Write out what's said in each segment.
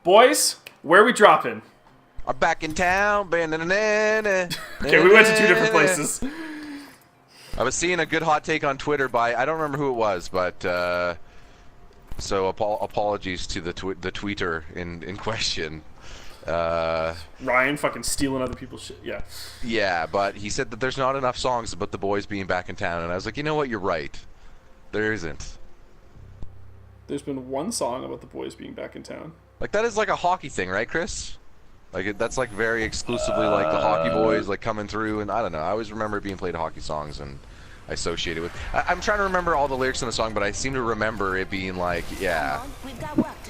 Boys, where are we dropping? I'm back in town. Okay, we went to two different places. I was seeing a good hot take on Twitter by, I don't remember who it was, but so apologies to the tweeter in question. Ryan fucking stealing other people's shit. Yeah. Yeah, but he said that there's not enough songs about the boys being back in town, and I was like, you know what, you're right. There isn't. There's been one song about the boys being back in town. Like, that is like a hockey thing, right, Chris? Like, that's like very exclusively like the hockey boys like coming through, and I don't know. I always remember it being played hockey songs, and I associate it with. I'm trying to remember all the lyrics in the song, but I seem to remember it being like, yeah,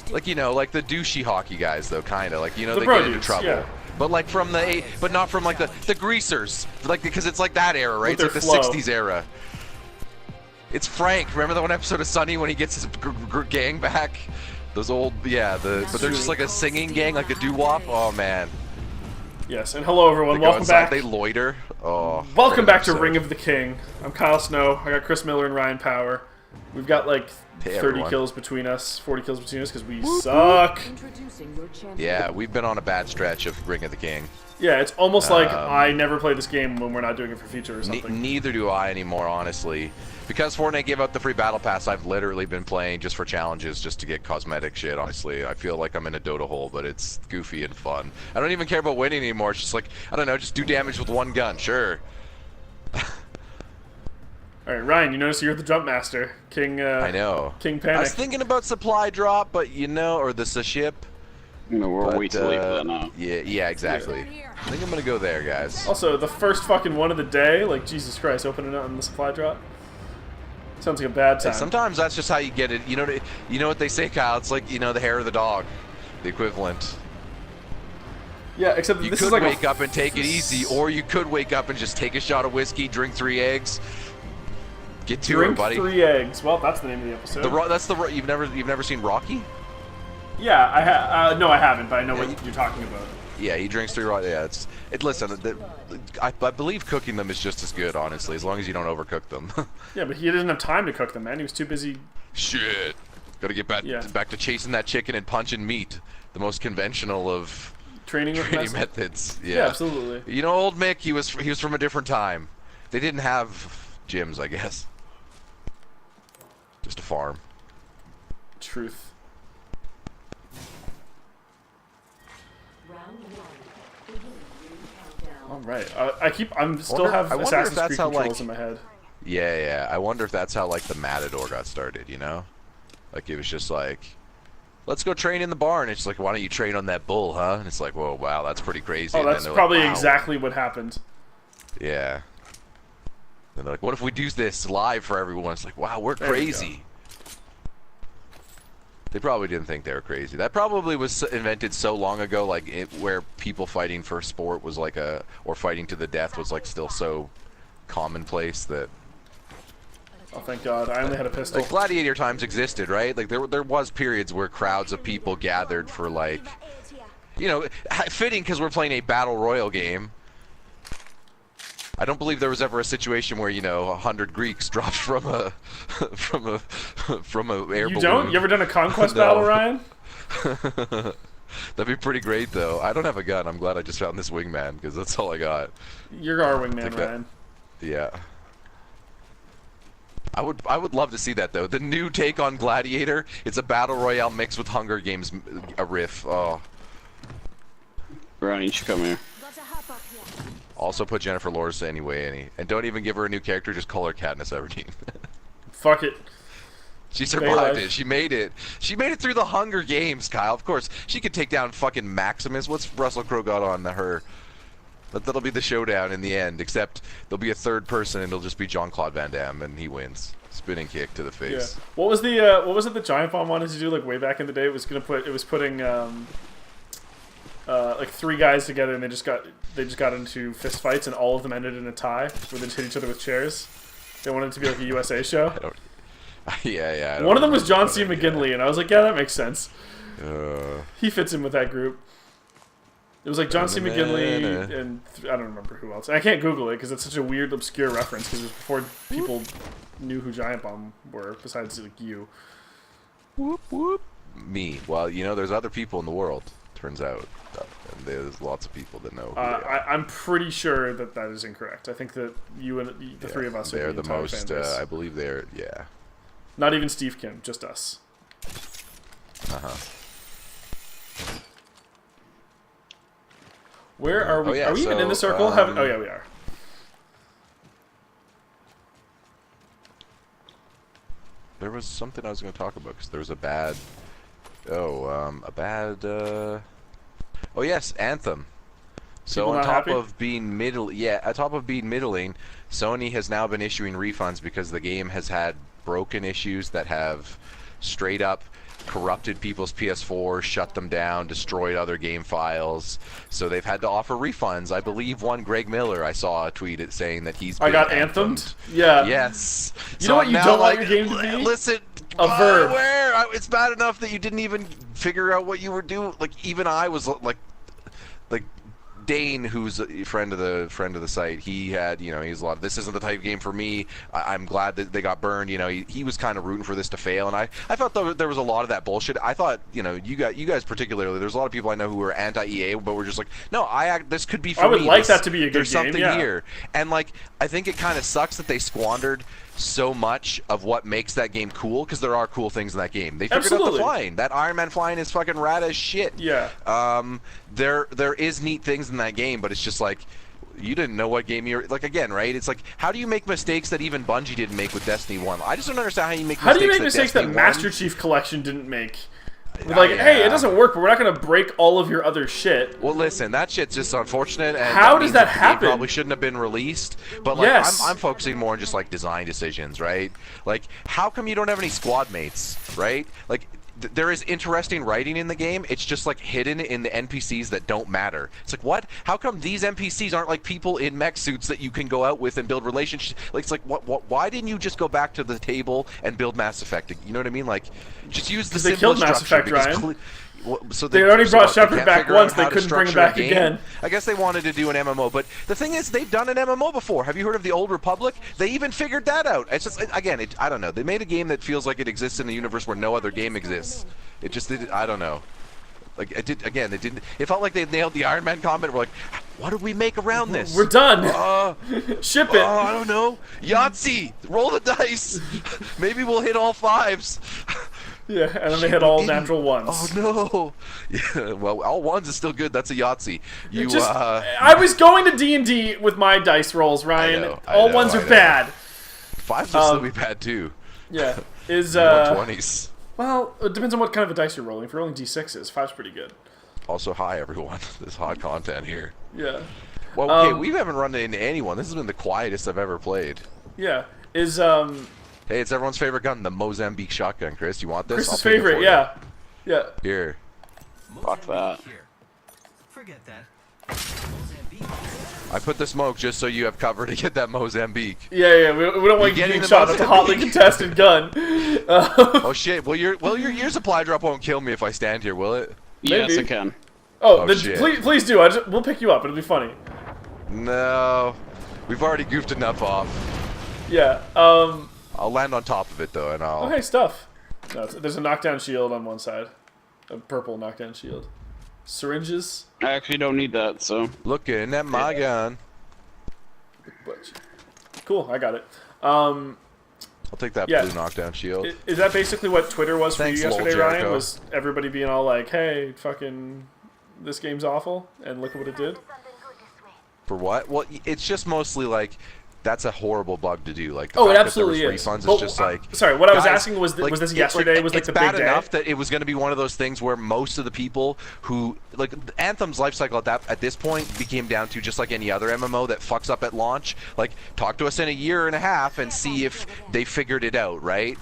like, you know, like the douchey hockey guys though, kind of like, you know, they get into trouble. Yeah. But like from but not from like the greasers, like, because it's like that era, right? It's like the '60s era. It's Frank. Remember that one episode of Sunny when he gets his gang back? Those old, yeah, but they're just like a singing gang, like a doo-wop. Oh man. Yes, and hello everyone. Welcome inside, back. They loiter. Oh. Welcome back to Ring of the King. I'm Kyle Snow. I got Chris Miller and Ryan Power. We've got like 30 kills between us, 40 kills between us because we suck. Yeah, we've been on a bad stretch of Ring of the King. Yeah, it's almost like I never play this game when we're not doing it for feature or something. Neither do I anymore, honestly. Because Fortnite gave out the free battle pass, I've literally been playing just for challenges, just to get cosmetic shit, honestly. I feel like I'm in a Dota hole, but it's goofy and fun. I don't even care about winning anymore. It's just like, I don't know, just do damage with one gun, sure. Alright, Ryan, you notice you're the jump master. King, I know. King Panic. I was thinking about supply drop, but you know, or the ship. No, we'll wait till later now. Yeah, exactly. I think I'm gonna go there, guys. Also, the first fucking one of the day, like, Jesus Christ, opening it on the supply drop. Sounds like a bad time. Hey, sometimes that's just how you get it. You know what they say, Kyle? It's like, you know, the hair of the dog, the equivalent. Yeah, except you this could is like wake up and take it easy, or you could wake up and just take a shot of whiskey, drink 3 eggs, get to it, buddy. Drink 3 eggs. Well, that's the name of the episode. That's the you've never seen Rocky? Yeah, no, I haven't, but I know what you're talking about. Yeah, he drinks 3 raw. Yeah, listen, I believe cooking them is just as good, honestly, as long as you don't overcook them. Yeah, but he didn't have time to cook them, man. He was too busy. Shit. Gotta get back to chasing that chicken and punching meat. The most conventional of training methods. Yeah, absolutely. You know, old Mick, he was from a different time. They didn't have gyms, I guess. Just a farm. Truth. All right, I'm still have Assassin's Creed controls in my head. Yeah. I wonder if that's how like the Matador got started. You know, like it was just like, let's go train in the barn. It's like, why don't you train on that bull, huh? And it's like, whoa, wow, that's pretty crazy. Oh, that's probably like, wow. Exactly what happened. Yeah. And they're like, what if we do this live for everyone? It's like, wow, we're crazy. They probably didn't think they were crazy. That probably was invented so long ago, like where people fighting for sport was like or fighting to the death was like still so commonplace that. Oh, thank God! I only had a pistol. Like gladiator times existed, right? Like there was periods where crowds of people gathered for like, you know, fitting because we're playing a battle royal game. I don't believe there was ever a situation where, you know, 100 Greeks dropped from a air balloon. You don't? You ever done a conquest battle, Ryan? That'd be pretty great, though. I don't have a gun. I'm glad I just found this wingman because that's all I got. You're our wingman, Ryan. Yeah. I would love to see that though. The new take on Gladiator. It's a battle royale mixed with Hunger Games, a riff. Oh. Ryan, you should come here. Also put Jennifer Lawrence anyway, and don't even give her a new character, just call her Katniss Everdeen. Fuck it. She survived it. She made it. She made it through the Hunger Games, Kyle. Of course, she could take down fucking Maximus. What's Russell Crowe got on her? That'll be the showdown in the end, except there'll be a third person, and it'll just be Jean-Claude Van Damme, and he wins. Spinning kick to the face. Yeah. What was it the Giant Bomb wanted to do like way back in the day? It was putting like 3 guys together, and they just got into fist fights, and all of them ended in a tie where they just hit each other with chairs. They wanted it to be like a USA show. Yeah. One of them was John C. McGinley, and I was like, yeah, that makes sense. He fits in with that group. It was like John C. McGinley and I don't remember who else. I can't Google it because it's such a weird, obscure reference because it was before people knew who Giant Bomb were, besides like you. Whoop, whoop. Me. Well, you know, there's other people in the world, turns out. And there's lots of people that know who they are. I'm pretty sure that that is incorrect. I think that you and the three of us are the most, I believe they're, yeah. Not even Steve Kim, just us. Uh-huh. Where are we? Are we even in the circle? Oh, yeah, we are. There was something I was going to talk about, because there was a bad... Oh, yes, Anthem. So on top of being middling, Sony has now been issuing refunds because the game has had broken issues that have straight up corrupted people's PS4, shut them down, destroyed other game files. So they've had to offer refunds. I believe one Greg Miller, I saw a tweet saying that he's been anthemed. Yeah. Yes. You know what you don't want your game to be? Listen. A verb. It's bad enough that you didn't even figure out what you were doing. Like even I was like Dane, who's a friend of the site, he had, you know, he's a lot of, this isn't the type of game for me. I'm glad that they got burned. You know, he was kind of rooting for this to fail, and I felt there was a lot of that bullshit. I thought, you know, you guys particularly, there's a lot of people I know who were anti-EA, but were just like, no, this could be for me. I would like that to be a good game. There's something here, and like I think it kind of sucks that they squandered so much of what makes that game cool, because there are cool things in that game. They figured out the flying. That Iron Man flying is fucking rad as shit. Yeah. There is neat things in that game, but it's just like, you didn't know what game you're like. Again, right? It's like, how do you make mistakes that even Bungie didn't make with Destiny 1? I just don't understand how you make. How do you make mistakes that Master Chief Collection didn't make? Like, hey, it doesn't work, but we're not going to break all of your other shit. Well, listen, that shit's just unfortunate. And how does that happen? It probably shouldn't have been released. But like, I'm focusing more on just like design decisions, right? Like, how come you don't have any squad mates, right? Like, there is interesting writing in the game. It's just like hidden in the NPCs that don't matter. It's like, what? How come these NPCs aren't like people in mech suits that you can go out with and build relationships? Like, it's like, what? Why didn't you just go back to the table and build Mass Effect? You know what I mean? Like, just use the they killed Mass Effect, Ryan. So they already brought Shepard back once. They couldn't bring him back again. I guess they wanted to do an MMO, but the thing is, they've done an MMO before. Have you heard of the Old Republic? They even figured that out. It's just, again, I don't know. They made a game that feels like it exists in a universe where no other game exists. It just did. I don't know. Like it did again. It didn't. It felt like they nailed the Iron Man combat. We're like, what do we make around this? We're done. Ship it. I don't know. Yahtzee. Roll the dice. Maybe we'll hit all fives. Yeah, and then they hit all natural ones. Oh no! Yeah, well, all ones is still good. That's a Yahtzee. I was going to D&D with my dice rolls, Ryan. All ones are bad. Fives will still be bad too. Yeah, 120s. Well, it depends on what kind of a dice you're rolling. If you're rolling D6s, 5's pretty good. Also, hi everyone. There's hot content here. Yeah. Well, okay, we haven't run into anyone. This has been the quietest I've ever played. Yeah. Hey, it's everyone's favorite gun, the Mozambique shotgun, Chris. You want this? Chris's favorite, yeah. Yeah. Here. Fuck that. Forget that. I put the smoke just so you have cover to get that Mozambique. Yeah, we don't want you getting shot at a hotly contested gun. Oh shit! Well, your supply drop won't kill me if I stand here, will it? Yes, it can. Oh, then please do. We'll pick you up. It'll be funny. No, we've already goofed enough off. Yeah. I'll land on top of it though, and I'll. Oh, hey, stuff. No, there's a knockdown shield on one side, a purple knockdown shield. Syringes. I actually don't need that, so. Looking at my gun. Cool, I got it. I'll take that blue knockdown shield. Is that basically what Twitter was for you yesterday, Ryan? Jericho. Was everybody being all like, "Hey, fucking, this game's awful," and look at what it did? For what? Well, it's just mostly like. That's a horrible bug to do. Like, it absolutely is. Refunds is just like. Sorry, what I was asking was this yesterday? Was like the big day? It's bad enough that it was going to be one of those things where most of the people who like Anthem's life cycle at this point became down to just like any other MMO that fucks up at launch. Like, talk to us in a year and a half and see if they figured it out, right?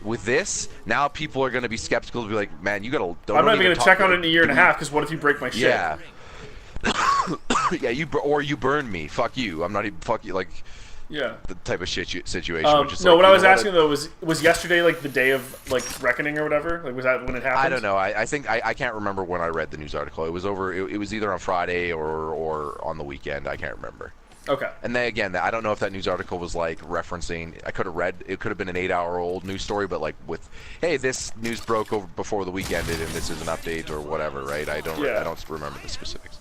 With this, now people are going to be skeptical to be like, man, you got to. I'm not even going to check on it in a year and a half because what if you break my shit? Yeah. Yeah, you burn me. Fuck you. I'm not even. Fuck you. Like, Yeah. the type of situation. Which is no, like, what I you was know asking though was yesterday like the day of like reckoning or whatever? Like was that when it happened? I don't know. I think I can't remember when I read the news article. It was over. It was either on Friday or on the weekend. I can't remember. Okay. And then again, I don't know if that news article was like referencing. I could have read. It could have been an 8-hour-old news story, but like with, hey, this news broke over before the weekend, and this is an update or whatever, right? I don't remember the specifics.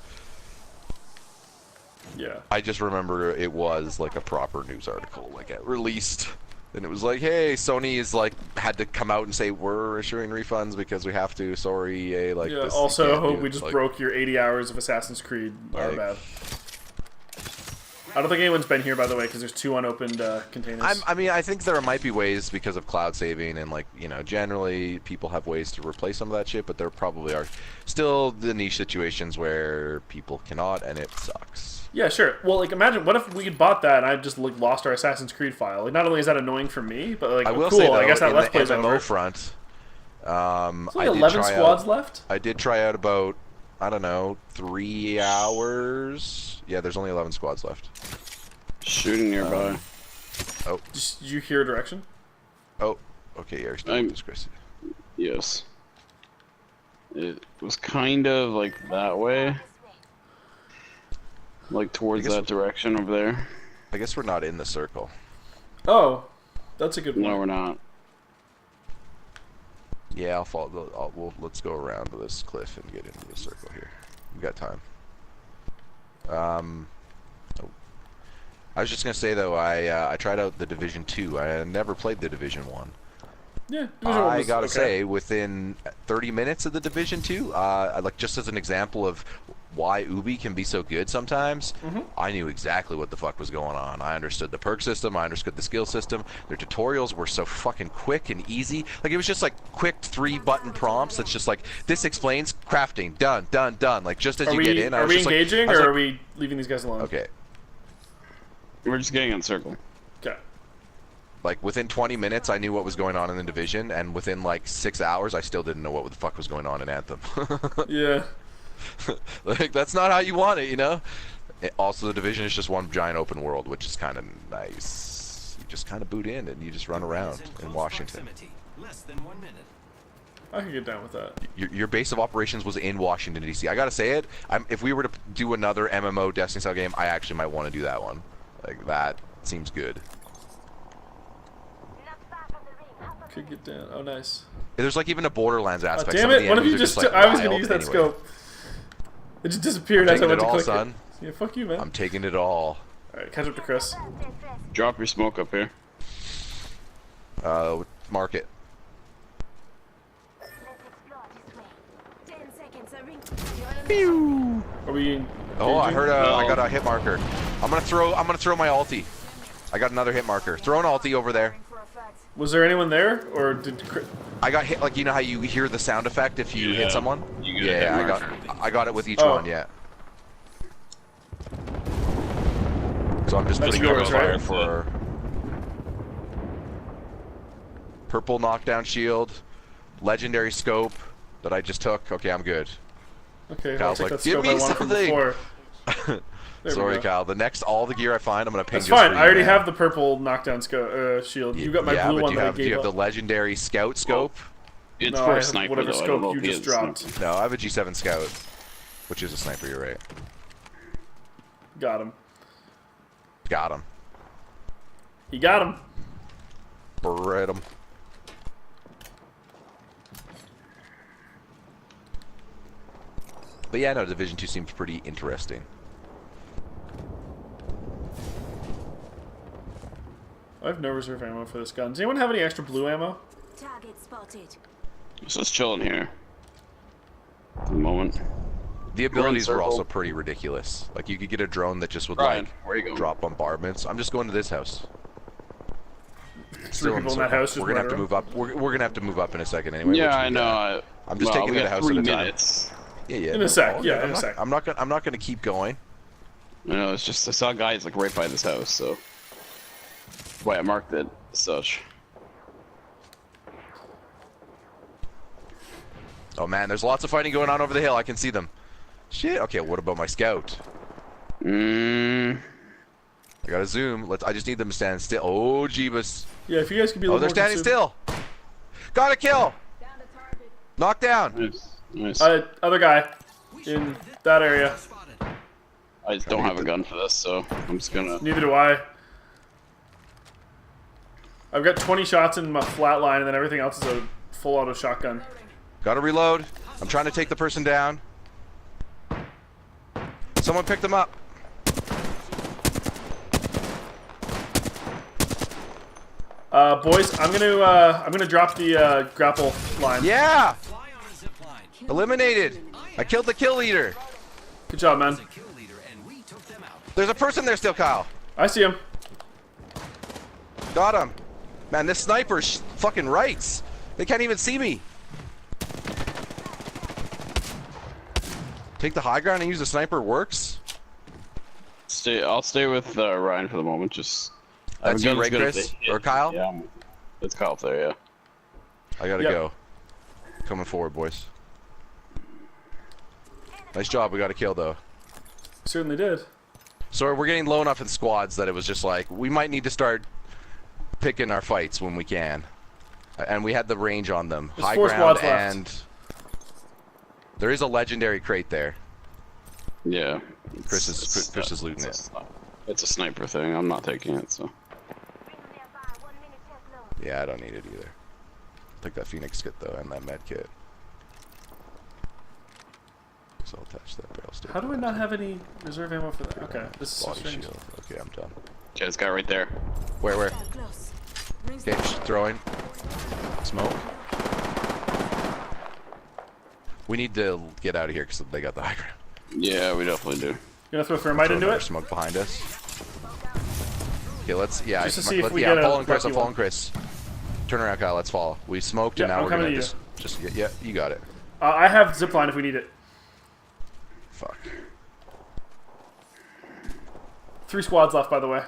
Yeah. I just remember it was like a proper news article, like released, and it was like, hey, Sony is like had to come out and say we're issuing refunds because we have to. Sorry, EA. Like. Yeah. This, Also, we just like, broke your 80 hours of Assassin's Creed. Our like, bad. I don't think anyone's been here, by the way, because there's 2 unopened containers. I mean, I think there might be ways because of cloud saving and, like, you know, generally people have ways to replace some of that shit, but there probably are still the niche situations where people cannot, and it sucks. Yeah, sure. Well, like, imagine, what if we had bought that and I just like, lost our Assassin's Creed file? Like, not only is that annoying for me, but, like, I will cool, say, though, I guess that in Let's the Play's MMO over. front, There's only I did 11 try squads out, left? I did try out about, I don't know, 3 hours. Yeah, there's only 11 squads left. Shooting nearby. Did you hear a direction? Oh, okay, you're still with this, Chris. Yes. It was kind of like that way. Like towards that direction over there. I guess we're not in the circle. Oh, that's a good one. No, we're not. Yeah, I'll follow. Let's go around to this cliff and get into the circle here. We got time. I was just gonna say though, I tried out the Division 2. I never played the Division 1. Yeah, Division 1 I was gotta okay. say, within 30 minutes of the Division 2, like just as an example of why Ubi can be so good sometimes, I knew exactly what the fuck was going on. I understood the perk system, I understood the skill system. Their tutorials were so fucking quick and easy. Like, it was just like quick 3-button prompts that's just like, this explains crafting, done, done, done. Like, just as you get in, I Are was we just engaging, like, or are we leaving these guys alone? okay. We're just getting in circle. Okay. Like, within 20 minutes, I knew what was going on in the Division, and within, like, 6 hours, I still didn't know what the fuck was going on in Anthem. Yeah. Like, that's not how you want it, you know? Also, the Division is just one giant open world, which is kind of nice. You just kind of boot in, and you just run around in Washington. Less than 1 minute. I could get down with that. Your base of operations was in Washington, D.C. I gotta say it, if we were to do another MMO Destiny-style game, I actually might want to do that one. Like, that seems good. Could get down. Oh, nice. There's like even a Borderlands Oh, aspect. damn Some of it! the What if you enemies are just? like, I was gonna wild use that anyway. scope. It just disappeared I'm as I taking went it to all, click son. it. Yeah, fuck you, man. I'm taking it all. Alright, catch up to Chris. Drop your smoke up here. Mark it. Are we? Oh, I heard No. I got a hit marker. I'm gonna throw my ulti. I got another hit marker. Throw an ulti over there. Was there anyone there, or did? I got hit, like, you know how you hear the sound effect if you Yeah. hit someone? You get a hit Yeah, marker. I got it with each Oh. one, yeah. So I'm just That's putting yours, fire right? for purple knockdown shield, legendary scope that I just took. Okay, I'm good. Okay, I'll Kyle's take like, that "Give scope me I wanted from something." before. There we Sorry, go. Kyle. All the gear I find, I'm gonna ping. That's just fine. for you, I already man. have the purple knockdown shield. You got my yeah, blue but one do that I do you gave have the up. legendary scout scope? It's No, for I a have sniper, whatever though. I scope don't know you if he just has dropped. sniper. No, I have a G7 scout, which is a sniper. You're right. Got him. Got him. He got him. Bred him. But yeah, no, Division 2 seems pretty interesting. I have no reserve ammo for this gun. Does anyone have any extra blue ammo? Target spotted. So it's chilling here. At the moment. The abilities were circle. also pretty ridiculous. Like, you could get a drone that just would, Ryan, like, where you going? drop bombardments. I'm just going to this house. Three in people the in that circle. house just We're gonna have to murder move up. We're gonna have to move up in a second anyway. Yeah, which we I know. got. I'm just taking we it a got house 3 at a time. minutes. Yeah. In a sec, all yeah, good. in a sec. I'm not gonna keep going. I know, it's just I saw guys like right by this house, so that's why I marked it as such. Oh man, there's lots of fighting going on over the hill. I can see them. Shit. Okay, what about my scout? Mm, I gotta zoom. I just need them to stand still. Oh, Jeebus. Yeah, if you guys could be a Oh, little they're more standing still. Got a kill. Knocked down. Nice. Nice. Other guy in that area. I just don't have a gun for this, so I'm just gonna. Neither do I. I've got 20 shots in my flat line, and then everything else is a full auto shotgun. Gotta reload. I'm trying to take the person down. Someone picked them up. Boys, I'm gonna drop the grapple line. Yeah. Eliminated. I killed the kill leader. Good job, man. There's a person there still, Kyle. I see him. Got him. Man, this sniper fucking writes. They can't even see me. Take the high ground and use the sniper works. I'll stay with Ryan for the moment. Just. That's you, right, Chris? Or Kyle? Yeah, it's Kyle up there. Yeah. I gotta go. Coming forward, boys. Nice job. We got a kill though. Certainly did. So we're getting low enough in squads that it was just like we might need to start picking our fights when we can. And we had the range on them. There's High 4 ground squads left. and there is a legendary crate there. Yeah. Chris is looting it. It's a sniper thing. I'm not taking it, so. Yeah, I don't need it either. I'll take that Phoenix kit though and that med kit. So I'll attach that barrel stick. How do I not have any reserve ammo for that? Okay, this is so Body strange. shield. Okay, I'm done. Okay, this guy right there. Where? Okay, throwing. Smoke. We need to get out of here because they got the high ground. Yeah, we definitely do. You gonna throw thermite into it? Smoke behind us. Okay, let's. Yeah, Just to see if we I'm get a following Chris. lucky I'm following one. Chris. Turn around, Kyle. Let's follow. We smoked, and Yeah, now I'm we're coming gonna to just. Yeah, you got it. I have zipline if we need it. Fuck. 3 squads left, by the way.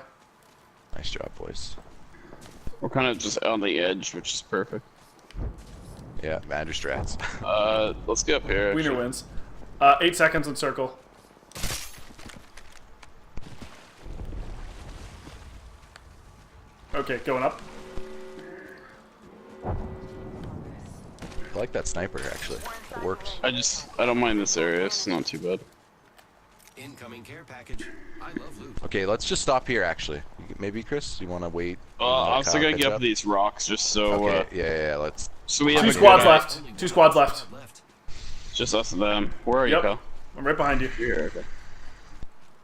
Nice job, boys. We're kind of just on the edge, which is perfect. Yeah, Andrew Strats. Let's get up here. Wiener actually. wins. 8 seconds in circle. Okay, going up. I like that sniper actually. It worked. I don't mind this area. It's not too bad. Incoming care package. I love loot. Okay, let's just stop here actually. Maybe Chris, you want to wait? I'm still gonna catch get up these rocks just so. Okay, yeah, let's. So we have 2 a squads good- left. 2 squads left. Just us and them. Where are you, Yep. Kyle? I'm right behind you. Here. Okay.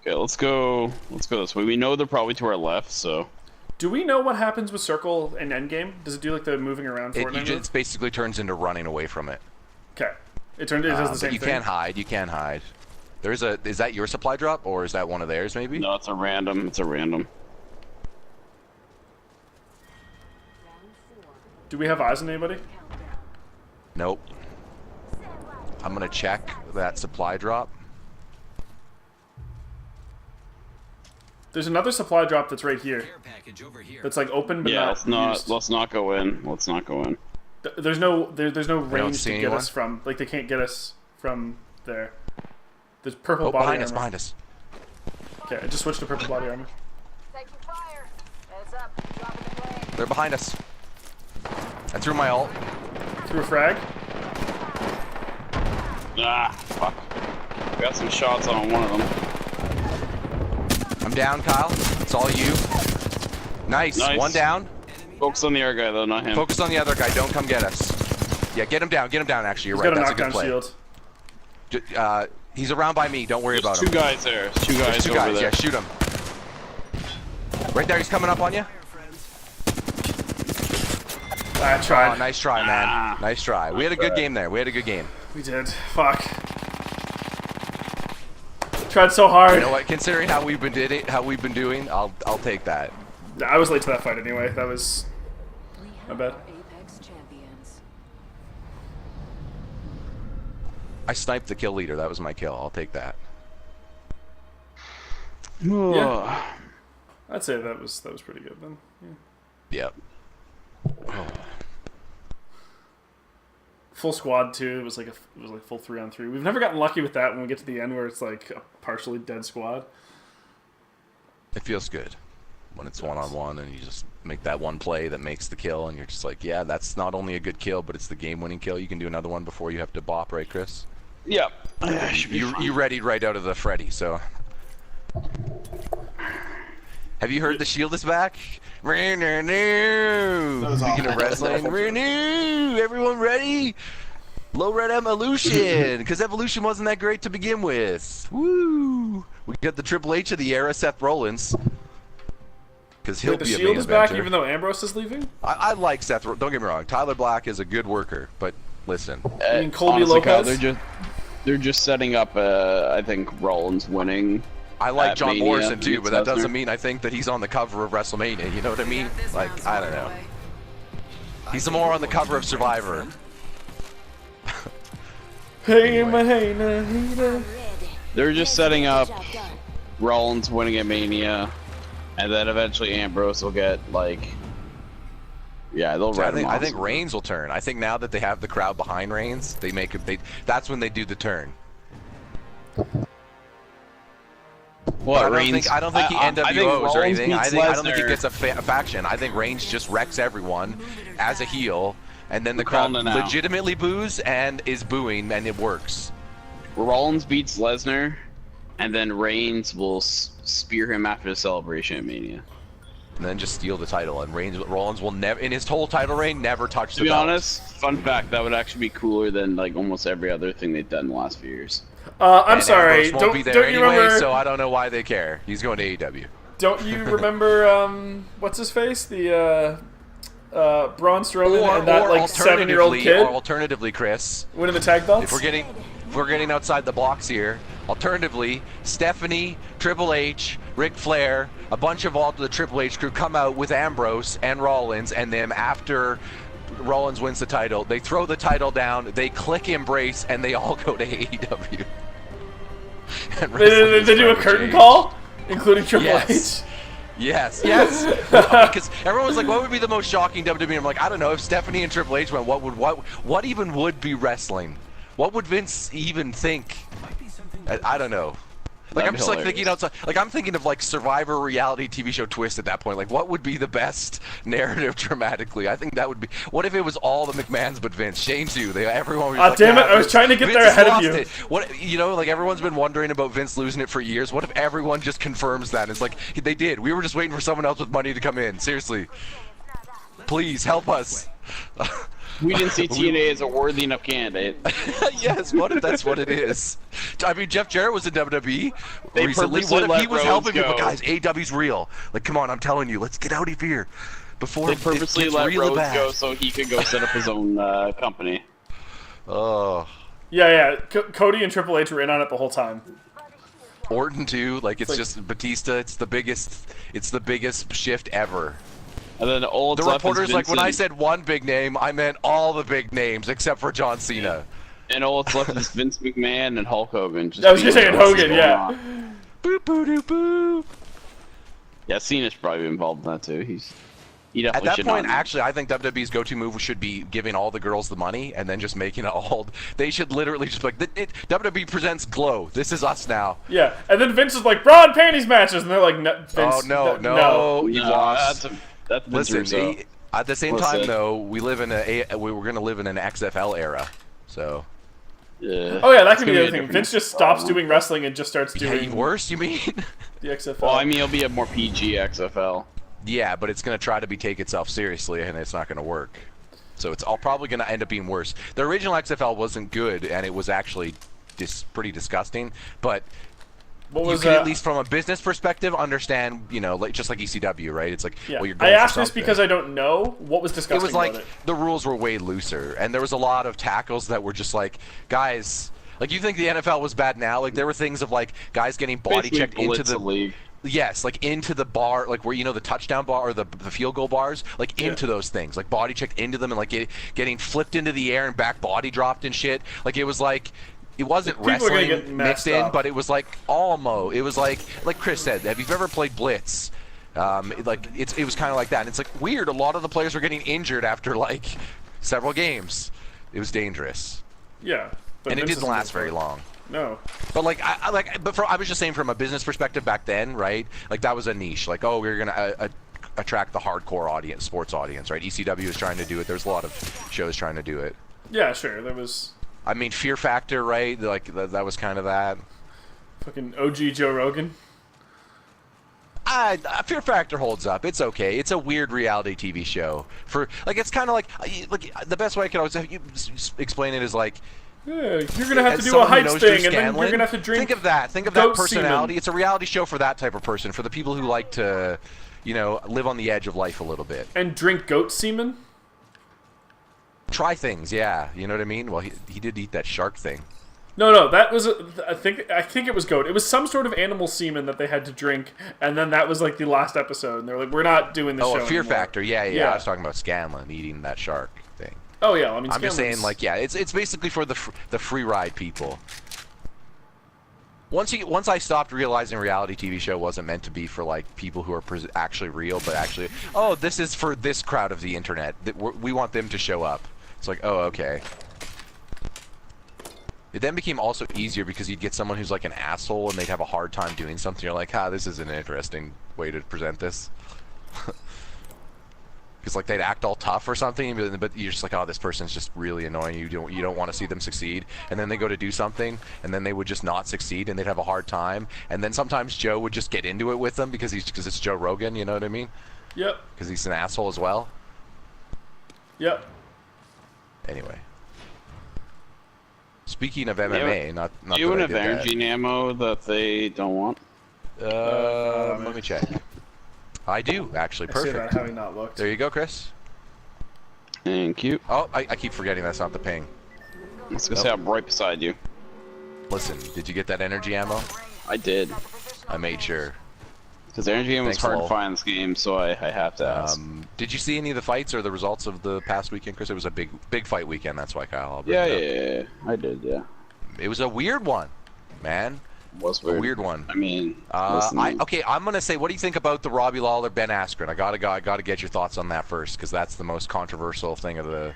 Okay, let's go. Let's go this way. We know they're probably to our left, so. Do we know what happens with circle in endgame? Does it do like the moving around Fortnite? It basically turns into running away from it. Okay. It does the But same you thing. can't hide. You can't hide. There's a. Is that your supply drop or is that one of theirs? Maybe. No, it's a random. It's a random. Do we have eyes on anybody? Nope. I'm gonna check that supply drop. There's another supply drop that's right here. Care package over here. That's like open but Yeah, not let's not. used. Let's not go in. Let's not go in. There's no range see to get anyone? us from. Like they can't get us from there. There's purple Oh, body behind armor. us! Behind us! Okay, I just switched to purple body armor. Taking fire. Heads up. Dropping the plane. They're behind us. I threw my ult. Through a frag. Ah, fuck. We got some shots on one of them. I'm down, Kyle. It's all you. Nice. Nice. One down. Focus on the other guy though, not him. Focus on the other guy. Don't come get us. Yeah, get him down. Get him down. Actually, you're He's right. got a That's a good knockdown play. shield. He's around by me. Don't worry There's about two him. guys there. There's two guys There's two over guys. there. Yeah, shoot him. Right there. He's coming up on you. I tried. Oh, nice try, man. Nice try. We had a good game there. We had a good game. We did. Fuck. Tried so hard. You know what? Considering how we've been doing, I'll take that. I was late to that fight anyway. That was my bad. Apex champions. I sniped the kill leader. That was my kill. I'll take that. Yeah. I'd say that was pretty good then. Yeah. Yep. Full squad too. It was like full 3-on-3. We've never gotten lucky with that when we get to the end where it's like a partially dead squad. It feels good. when it's one-on-one and you just make that one play that makes the kill, and you're just like, yeah, that's not only a good kill, but it's the game-winning kill. You can do another one before you have to bop, right, Chris? Yep. You readied right out of the Freddy, so. Have you heard the Shield is back? Speaking of wrestling, everyone ready? Low red evolution, because evolution wasn't that great to begin with. Woo! We got the Triple H of the era, Seth Rollins. Because he'll Wait, the be a Shield main is back eventer. even though Ambrose is leaving? I like Seth. Don't get me wrong. Tyler Black is a good worker, but listen. You mean Colby Honestly, Kyle, Lopez? they're just setting up. I think Rollins winning. I like at John Mania Morrison too, but that against doesn't Lesnar. mean I think that he's on the cover of WrestleMania. You know what I mean? Like, I don't know. He's more on the cover of Survivor. Hey, Anyway. hey, They're just setting up Rollins winning at Mania, and then eventually Ambrose will get like. Yeah, they'll write him I off. think Reigns will turn. I think now that they have the crowd behind Reigns, they make it. That's when they do the turn. What, I don't think he I think NWOs or Rollins anything. I beats don't think he Lesnar. gets a faction. I think Reigns just wrecks everyone as a heel, and then the We're crowd calling it now. legitimately boos and is booing, and it works. Rollins beats Lesnar, and then Reigns will spear him after the celebration at Mania. And then just steal the title, and Rollins will never, in his whole title reign, never touch To the be belt. honest, fun fact, that would actually be cooler than like almost every other thing they've done in the last few years. I'm And sorry. Ambrose won't be there Don't you anyway, remember? so I don't know why they care. He's going to AEW. Don't you remember? What's his face? The Braun Strowman and that like 7-year-old kid or alternatively, Chris, winning the tag belts. if we're getting outside the blocks here, alternatively, Stephanie, Triple H, Ric Flair, a bunch of all the Triple H crew come out with Ambrose and Rollins, and then after Rollins wins the title, they throw the title down, they click embrace, and they all go to AEW. And they wrestling is do a forever curtain changed. call, including Triple Yes. H. Yes, yes. Because everyone was like, "What would be the most shocking WWE?" I'm like, I don't know. If Stephanie and Triple H went, what even would be wrestling? What would Vince even think? I don't know. Like, That'd I'm be just like hilarious. thinking outside. Like, I'm thinking of like Survivor reality TV show twist at that point. Like, what would be the best narrative dramatically? I think that would be. What if it was all the McMahons but Vince? Shame to you. Everyone. Was like, Damn it! "Yeah, I was trying to get Vince there has ahead of lost you. it." What, you know, like everyone's been wondering about Vince losing it for years. What if everyone just confirms that? It's like they did. We were just waiting for someone else with money to come in. Seriously, please help us. We didn't see TNA as a worthy enough candidate. Yes, what if that's what it is? I mean, Jeff Jarrett was in WWE They recently. purposely What if let he was Rhodes helping go. people? Guys, AEW's real. Like, come on, I'm telling you, let's get out of here before They it purposely gets let really Rhodes bad. go so he could go set up his own company. Oh, Yeah. Cody and Triple H were in on it the whole time. Orton too. Like, it's like- just Batista. It's the biggest shift ever. And then all The that's left is reporters like when I Vincent- said one big name, I meant all the big names except for John Cena. And all that's left is Vince McMahon and Hulk Hogan. Just I was just being saying like, what's Hogan, going yeah. on? Boop boo doo boo. Yeah, Cena's probably involved in that too. He At definitely that should point, not. actually, I think WWE's go-to move should be giving all the girls the money and then just making it all. They should literally just be like, WWE presents Glow. This is us now. Yeah, and then Vince is like bra and panties matches, and they're like, no, Vince, Oh no, you No, lost. That's Vince Listen, Russo. at the same time Listen. though, we were gonna live in an XFL era, so. Yeah. Oh yeah, that It's could be gonna the other a thing. different Vince just stops problem. doing wrestling and just starts Yeah, doing even worse, you mean? the XFL. Well, I mean, it'll be a more PG XFL. Yeah, but it's gonna try to take itself seriously, and it's not gonna work. So it's all probably gonna end up being worse. The original XFL wasn't good, and it was actually pretty disgusting. But what you was can at least, from a business perspective, understand. You know, like just like ECW, right? It's like, yeah. well, you're I going for asked this something. because I don't know what was It disgusting was like about it. the rules were way looser, and there was a lot of tackles that were just like, guys. Like, you think the NFL was bad now? Like, there were things of like guys getting body Basically checked into blitz the league. Yes, like into the bar, like where, you know, the touchdown bar or the field goal bars, like into those things, like body checked into them, and like getting flipped into the air and back body dropped and shit. Like, it was like, it wasn't People are gonna wrestling get mixed messed in, up. but it was like almost. It was like Chris said, have you ever played Blitz? It was kind of like that. And it's like weird. A lot of the players were getting injured after like several games. It was dangerous, Yeah, but and it Vince didn't isn't last good for very it. long. No. But like, I was just saying from a business perspective back then, right? Like that was a niche. Like, oh, we're gonna attract the hardcore audience, sports audience, right? ECW was trying to do it. There's a lot of shows trying to do it. Yeah, sure. There was. I mean, Fear Factor, right? Like that was kind of that. Fucking OG Joe Rogan. Fear Factor holds up. It's okay. It's a weird reality TV show. For like, it's kind of like the best way I can always explain it is like. Yeah, you're gonna have to as do a someone who heights knows Drew thing, and then Scanlon, you're gonna have to drink. Think of that. Think of goat that personality. semen. It's a reality show for that type of person. For the people who like to, live on the edge of life a little bit. And drink goat semen. Try things, yeah. You know what I mean? Well, he did eat that shark thing. No, that was I think it was goat. It was some sort of animal semen that they had to drink, and then that was like the last episode. And they're like, "We're not doing this show." Oh, Fear anymore. Factor. Yeah. I was talking about Scanlon eating that shark thing. Oh yeah, I mean, I'm just saying, like, yeah, it's basically for the free ride people. Once I stopped realizing reality TV show wasn't meant to be for like people who are actually real, but actually, oh, this is for this crowd of the internet. We want them to show up. It's like, oh, okay. It then became also easier because you'd get someone who's like an asshole and they'd have a hard time doing something. You're like, this isn't an interesting way to present this. Because like they'd act all tough or something, but you're just like, oh, this person's just really annoying. You don't want to see them succeed. And then they go to do something, and then they would just not succeed, and they'd have a hard time. And then sometimes Joe would just get into it with them because it's Joe Rogan. You know what I mean? Yep. Because he's an asshole as well. Yep. Anyway. Speaking of MMA, not do you that I have did that. energy ammo that they don't want? Let me check. I do, actually. I say that Perfect. having not looked. There you go, Chris. Thank you. Oh, I keep forgetting that's not the ping. I was gonna say I'm right beside you. Listen, did you get that energy ammo? I did. I made sure. Because energy ammo is Thanks, hard lol. to find in this game, so I have to ask. Did you see any of the fights or the results of the past weekend, Chris? It was a big fight weekend. That's why Kyle. Yeah, I did, yeah. It was a weird one, man. Was A weird one. I mean, listen, okay, I'm gonna say, what do you think about the Robbie Lawler Ben Askren? I gotta get your thoughts on that first, because that's the most controversial thing of the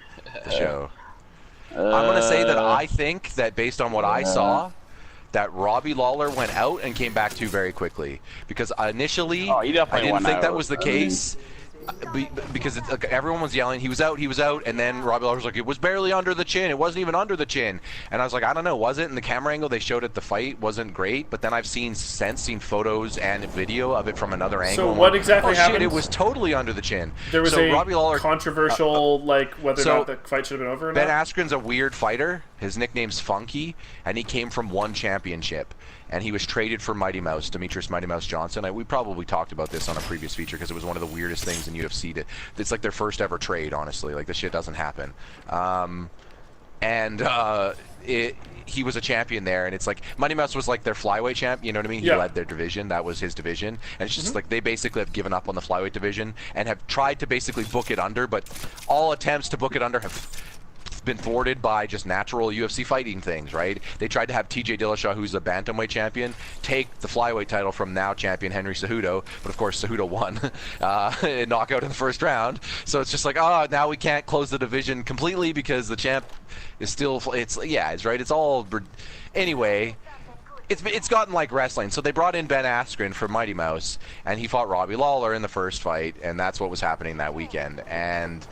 show. I'm gonna say that I think that based on what I saw, that Robbie Lawler went out and came back too very quickly. Because initially, he definitely I didn't went think out. that was the case. Because like, everyone was yelling, he was out, and then Robbie Lawler was like, it was barely under the chin, it wasn't even under the chin. And I was like, I don't know, was it? And the camera angle they showed at the fight wasn't great, but then I've seen photos and video of it from another angle. So what exactly happened? Shit, it was totally under the chin. There was a Robbie Lawler, controversial, like, whether or not the fight should have been over or Ben not? Askren's a weird fighter. His nickname's Funky, and he came from one championship. And he was traded for Mighty Mouse, Demetrius Mighty Mouse Johnson. We probably talked about this on a previous feature because it was one of the weirdest things in UFC. It's like their first ever trade, honestly. Like, this shit doesn't happen. He was a champion there, and it's like Mighty Mouse was like their flyweight champ. You know what I mean? He led their division. That was his division. And it's just like they basically have given up on the flyweight division and have tried to basically book it under, but all attempts to book it under have been thwarted by just natural UFC fighting things, right? They tried to have TJ Dillashaw, who's the bantamweight champion, take the flyweight title from now champion Henry Cejudo, but of course Cejudo won in knockout in the first round. So it's just like, now we can't close the division completely because the champ is still, it's right. It's all, anyway. It's gotten like wrestling. So they brought in Ben Askren for Mighty Mouse, and he fought Robbie Lawler in the first fight, and that's what was happening that weekend. And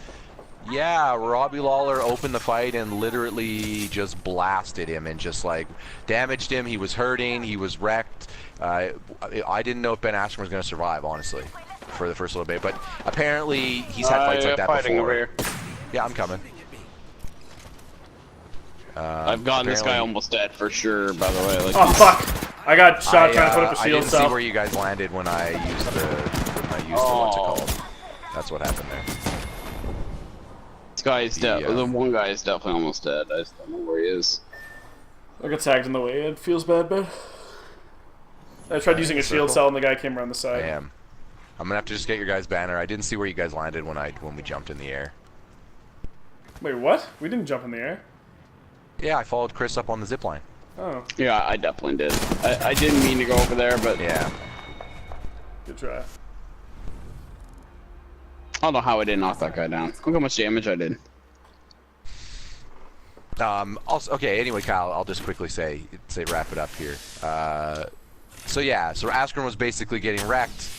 yeah, Robbie Lawler opened the fight and literally just blasted him and just like damaged him. He was hurting. He was wrecked. I didn't know if Ben Askren was going to survive, honestly, for the first little bit. But apparently he's had fights like that before. Over here. Yeah, I'm coming. I've gotten this guy almost dead for sure, by the way. Like, Oh, fuck! I got shot trying to put up a I shield didn't see cell. where you guys landed when I used the what's it called. That's what happened there. This guy's dead. The one guy is definitely almost dead. I just don't know where he is. I got tagged in the way. It feels bad. I tried using a shield cell and the guy came around the side. Damn. I'm gonna have to just get your guys' banner. I didn't see where you guys landed when we jumped in the air. Wait, what? We didn't jump in the air. Yeah, I followed Chris up on the zipline. Oh, Yeah, I definitely did. I didn't mean to go over there, but Yeah. good try. I don't know how I didn't knock that guy down. Look how much damage I did. Also, okay. Anyway, Kyle, I'll just quickly say wrap it up here. So Askren was basically getting wrecked.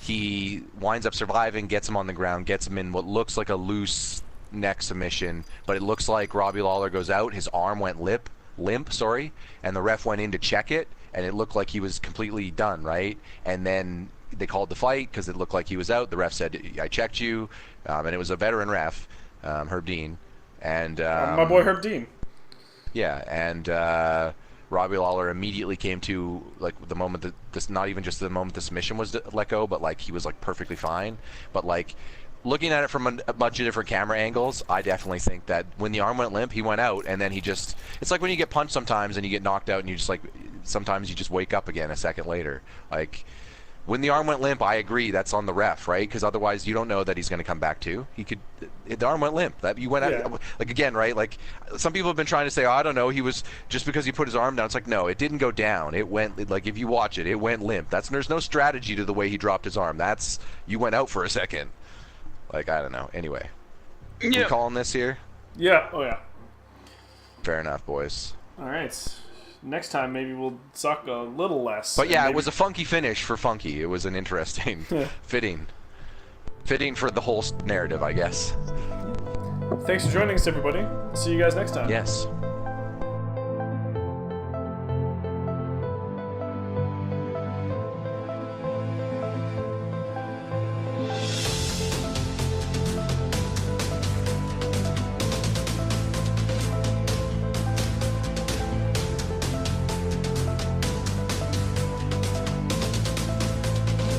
He winds up surviving, gets him on the ground, gets him in what looks like a loose neck submission, but it looks like Robbie Lawler goes out. His arm went limp, and the ref went in to check it, and it looked like he was completely done, right? And then they called the fight because it looked like he was out. The ref said, "I checked you," and it was a veteran ref, Herb Dean, and my boy Herb Dean. Yeah, and Robbie Lawler immediately came to, like, the moment that this, not even just the moment the submission was let go, but like he was like perfectly fine. But like looking at it from a bunch of different camera angles, I definitely think that when the arm went limp, he went out, and then he just, it's like when you get punched sometimes and you get knocked out and you just like, sometimes you just wake up again a second later. Like, when the arm went limp, I agree that's on the ref, right? Because otherwise you don't know that he's going to come back too. He could, the arm went limp. That you went out, like, again, right? Like, some people have been trying to say, oh, I don't know, he was, just because he put his arm down. It's like, no, it didn't go down. It went, like, if you watch it, it went limp. There's no strategy to the way he dropped his arm. You went out for a second. Like, I don't know. Anyway, we calling this here? Yeah. Oh yeah. Fair enough, boys. All right. Next time, maybe we'll suck a little less. But yeah, it was a funky finish for Funky. It was an interesting, fitting for the whole narrative, I guess. Thanks for joining us, everybody. See you guys next time. Yes.